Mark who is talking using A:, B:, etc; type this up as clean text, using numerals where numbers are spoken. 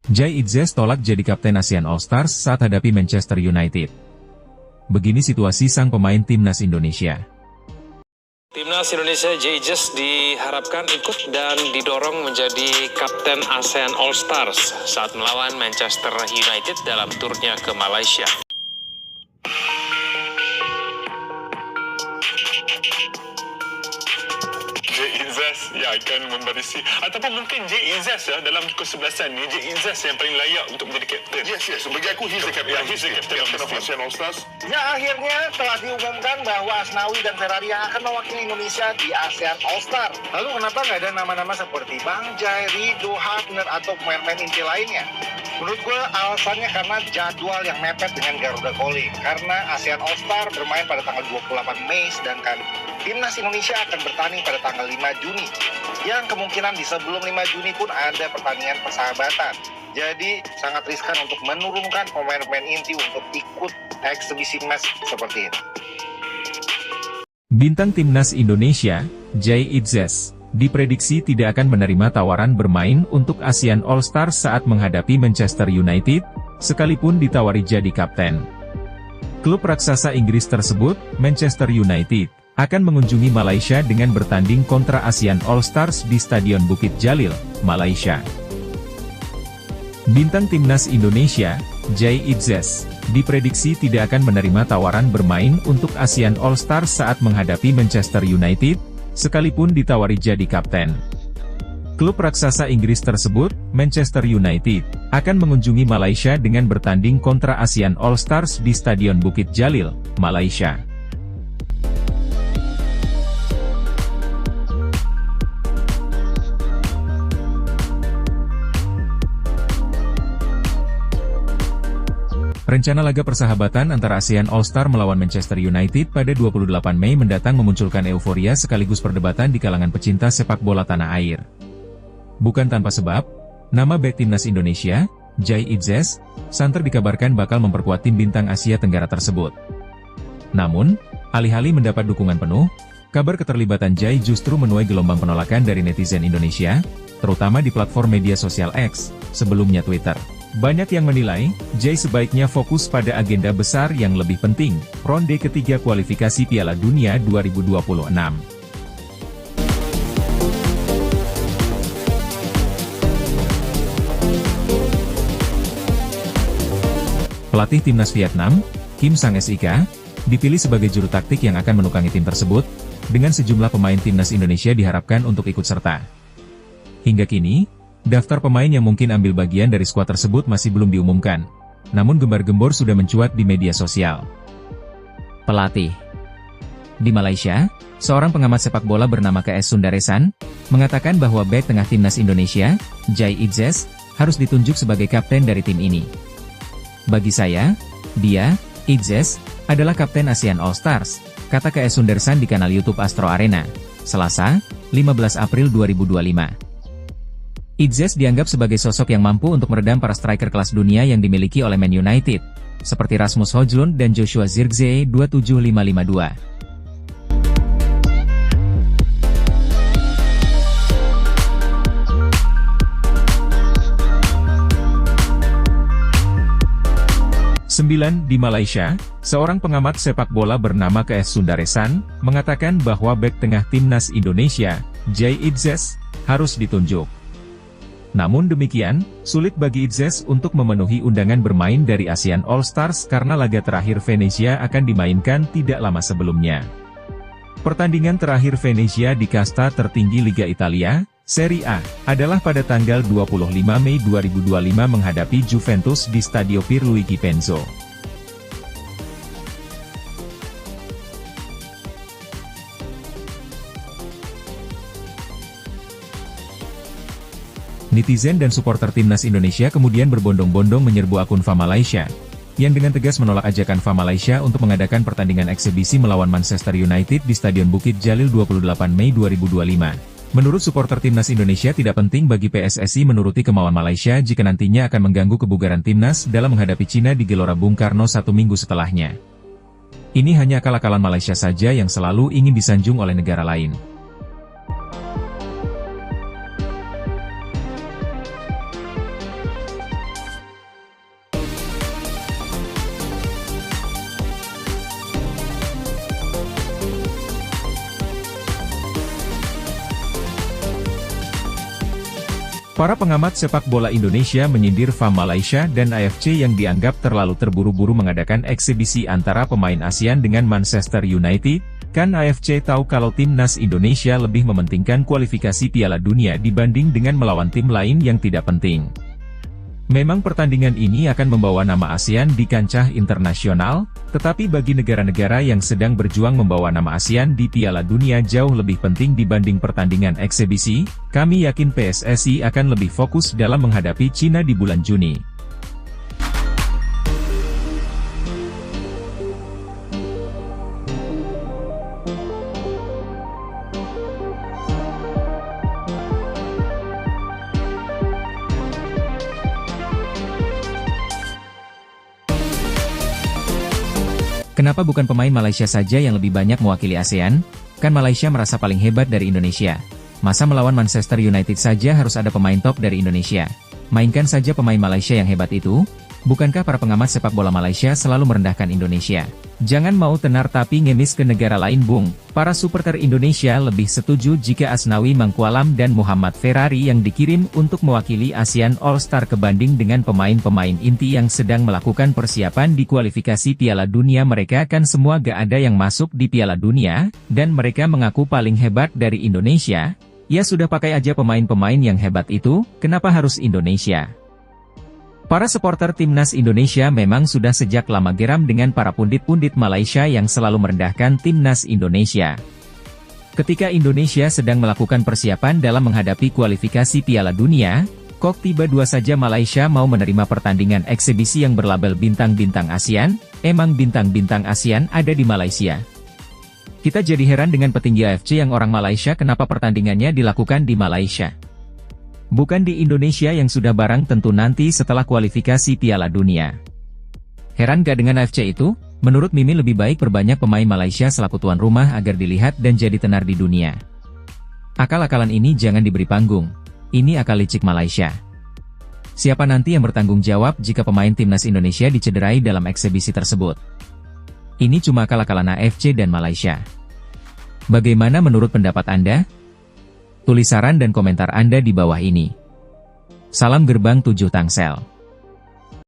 A: Jay Itzes tolak jadi kapten ASEAN All Stars saat hadapi Manchester United. Begini situasi sang pemain timnas Indonesia.
B: Timnas Indonesia Jay Itzes diharapkan ikut dan didorong menjadi kapten ASEAN All Stars saat melawan Manchester United dalam turnya ke Malaysia.
C: Jay Itzes ya akan membarisi ataupun mungkin Jay Itzes ya dalam kesebelasan ni Jay Itzes yang paling layak untuk menjadi kapten.
D: Yes. Bagi aku he's the captain.
C: Yeah, he's the captain of
D: ASEAN All Stars.
E: Ya, akhirnya telah diumumkan bahwa Asnawi dan Ferrari yang akan mewakili Indonesia di ASEAN All Star. Lalu kenapa nggak ada nama-nama seperti Bang Jai, Rido, Hafner, atau pemain-pemain inti lainnya? Menurut gue alasannya karena jadwal yang mepet dengan Garuda Calling. Karena ASEAN All Star bermain pada tanggal 28 Mei, sedangkan Timnas Indonesia akan bertanding pada tanggal 5 Juni. Yang kemungkinan di sebelum 5 Juni pun ada pertandingan persahabatan. Jadi sangat riskan untuk menurunkan pemain-pemain inti untuk ikut eksibisi match seperti ini.
A: Bintang timnas Indonesia, Jay Itzes, diprediksi tidak akan menerima tawaran bermain untuk ASEAN All Stars saat menghadapi Manchester United, sekalipun ditawari jadi kapten. Klub raksasa Inggris tersebut, Manchester United, akan mengunjungi Malaysia dengan bertanding kontra ASEAN All Stars di Stadion Bukit Jalil, Malaysia. Bintang timnas Indonesia, Jay Itzes, diprediksi tidak akan menerima tawaran bermain untuk ASEAN All Stars saat menghadapi Manchester United, sekalipun ditawari jadi kapten. Klub raksasa Inggris tersebut, Manchester United, akan mengunjungi Malaysia dengan bertanding kontra ASEAN All Stars di Stadion Bukit Jalil, Malaysia. Rencana laga persahabatan antara ASEAN All Star melawan Manchester United pada 28 Mei mendatang memunculkan euforia sekaligus perdebatan di kalangan pecinta sepak bola tanah air. Bukan tanpa sebab, nama bek timnas Indonesia, Jay Itzes, santer dikabarkan bakal memperkuat tim bintang Asia Tenggara tersebut. Namun, alih-alih mendapat dukungan penuh, kabar keterlibatan Jay justru menuai gelombang penolakan dari netizen Indonesia, terutama di platform media sosial X, sebelumnya Twitter. Banyak yang menilai, Jay sebaiknya fokus pada agenda besar yang lebih penting, ronde ketiga kualifikasi Piala Dunia 2026. Pelatih timnas Vietnam, Kim Sang-sik, dipilih sebagai juru taktik yang akan menukangi tim tersebut, dengan sejumlah pemain timnas Indonesia diharapkan untuk ikut serta. Hingga kini, daftar pemain yang mungkin ambil bagian dari skuad tersebut masih belum diumumkan, namun gembar-gembor sudah mencuat di media sosial.
F: Pelatih di Malaysia, seorang pengamat sepak bola bernama KS Sundaresan, mengatakan bahwa bek tengah timnas Indonesia, Jay Itzes, harus ditunjuk sebagai kapten dari tim ini. Bagi saya, dia, Itzes, adalah kapten ASEAN All Stars, kata KS Sundaresan di kanal YouTube Astro Arena, Selasa, 15 April 2025. Itzes dianggap sebagai sosok yang mampu untuk meredam para striker kelas dunia yang dimiliki oleh Man United, seperti Rasmus Højlund dan Joshua Zirkzee 27552. Di Malaysia, seorang pengamat sepak bola bernama KS Sundaresan, mengatakan bahwa bek tengah timnas Indonesia, Jay Itzes, harus ditunjuk. Namun demikian, sulit bagi Itzes untuk memenuhi undangan bermain dari ASEAN All Stars karena laga terakhir Venezia akan dimainkan tidak lama sebelumnya. Pertandingan terakhir Venezia di kasta tertinggi Liga Italia, Serie A, adalah pada tanggal 25 Mei 2025 menghadapi Juventus di Stadio Pierluigi Penzo. Netizen dan supporter timnas Indonesia kemudian berbondong-bondong menyerbu akun FA Malaysia, yang dengan tegas menolak ajakan FA Malaysia untuk mengadakan pertandingan eksibisi melawan Manchester United di Stadion Bukit Jalil 28 Mei 2025. Menurut supporter timnas Indonesia tidak penting bagi PSSI menuruti kemauan Malaysia jika nantinya akan mengganggu kebugaran timnas dalam menghadapi Cina di Gelora Bung Karno 1 minggu setelahnya. Ini hanya akal-akalan Malaysia saja yang selalu ingin disanjung oleh negara lain.
A: Para pengamat sepak bola Indonesia menyindir FAM Malaysia dan AFC yang dianggap terlalu terburu-buru mengadakan eksibisi antara pemain ASEAN dengan Manchester United. Kan AFC tahu kalau timnas Indonesia lebih mementingkan kualifikasi Piala Dunia dibanding dengan melawan tim lain yang tidak penting. Memang pertandingan ini akan membawa nama ASEAN di kancah internasional, tetapi bagi negara-negara yang sedang berjuang membawa nama ASEAN di Piala Dunia jauh lebih penting dibanding pertandingan eksibisi. Kami yakin PSSI akan lebih fokus dalam menghadapi Cina di bulan Juni.
F: Kenapa bukan pemain Malaysia saja yang lebih banyak mewakili ASEAN? Kan Malaysia merasa paling hebat dari Indonesia. Masa melawan Manchester United saja harus ada pemain top dari Indonesia? Mainkan saja pemain Malaysia yang hebat itu. Bukankah para pengamat sepak bola Malaysia selalu merendahkan Indonesia? Jangan mau tenar tapi ngemis ke negara lain bung. Para supporter Indonesia lebih setuju jika Asnawi Mangkualam dan Muhammad Ferrari yang dikirim untuk mewakili ASEAN All-Star kebanding dengan pemain-pemain inti yang sedang melakukan persiapan di kualifikasi Piala Dunia. Mereka kan semua gak ada yang masuk di Piala Dunia, dan mereka mengaku paling hebat dari Indonesia. Ya sudah pakai aja pemain-pemain yang hebat itu, kenapa harus Indonesia? Para supporter timnas Indonesia memang sudah sejak lama geram dengan para pundit-pundit Malaysia yang selalu merendahkan timnas Indonesia. Ketika Indonesia sedang melakukan persiapan dalam menghadapi kualifikasi Piala Dunia, kok tiba-tiba saja Malaysia mau menerima pertandingan eksibisi yang berlabel bintang-bintang ASEAN? Emang bintang-bintang ASEAN ada di Malaysia? Kita jadi heran dengan petinggi AFC yang orang Malaysia kenapa pertandingannya dilakukan di Malaysia. Bukan di Indonesia yang sudah barang tentu nanti setelah kualifikasi Piala Dunia. Heran gak dengan AFC itu? Menurut Mimin lebih baik perbanyak pemain Malaysia selaku tuan rumah agar dilihat dan jadi tenar di dunia. Akal-akalan ini jangan diberi panggung. Ini akal licik Malaysia. Siapa nanti yang bertanggung jawab jika pemain timnas Indonesia dicederai dalam eksibisi tersebut? Ini cuma akal-akalan AFC dan Malaysia. Bagaimana menurut pendapat Anda? Tulis saran dan komentar Anda di bawah ini. Salam Gerbang 7 Tangsel.